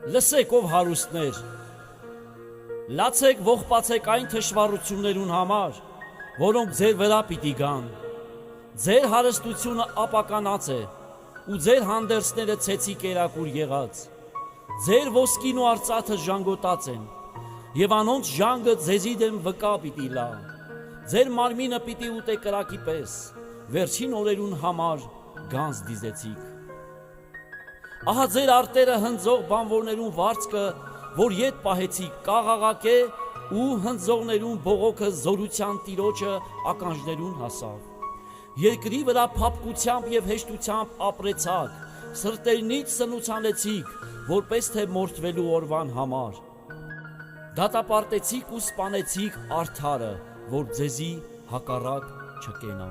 Լսեք ով հարուստներ, լացեք ողբացեք այն թշվառություններուն համար, որոնք ձեր վրա պիտի գան, ձեր հարստությունը ապականած է, ու ձեր հանդերձները ցեցի կերակուր եղած, ձեր ոսկին ու արծաթը ժանգոտած են, եւ անոնց ժանգը ձեզի դեմ վկա պիտի լա, ձեր մարմինը պիտի ուտե կրակի պես, վերջին օրերուն համար գանձ դիզեցիք։ Ահա ձեր արտերը հնձող բանվորներուն վարձքը, որ ետ պահեցիք, կաղաղակ է ու հնձողներուն բողոքը զորության տիրոջը ականջներուն հասավ։ Երկրի վրա փափկությամբ եւ հեշտությամբ ապրեցաք, սրտերնից սնուցանեցիք, որպես թե մորթվելու օրվան համար։ Դատապարտեցիք ու սպանեցիք արդարը, որ ձեզի հակառակ չկենա։